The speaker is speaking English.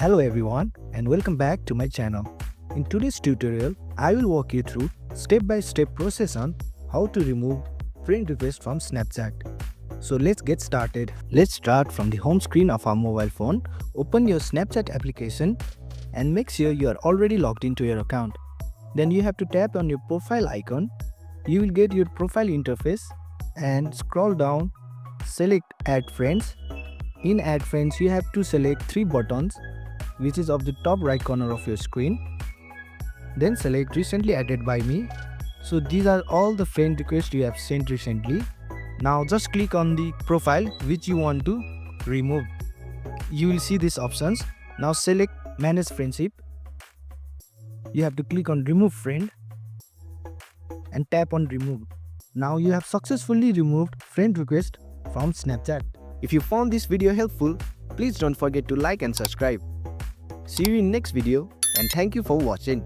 Hello everyone and welcome back to my channel. In today's tutorial, I will walk you through step-by-step process on how to remove friend request from Snapchat. So let's get started. Let's start from the home screen of our mobile phone. Open your Snapchat application and make sure you are already logged into your account. Then you have to tap on your profile icon. You will get your profile interface and scroll down, select Add Friends. In Add Friends, you have to select 3 buttons, which is of the top right corner of your screen. Then select Recently Added by Me. So these are all the friend requests you have sent recently. Now just click on the profile which you want to remove. You will see these options. Now select Manage Friendship. You have to click on Remove Friend and tap on Remove. Now you have successfully removed friend request from Snapchat. If you found this video helpful, please don't forget to like and subscribe. See you in next video and thank you for watching.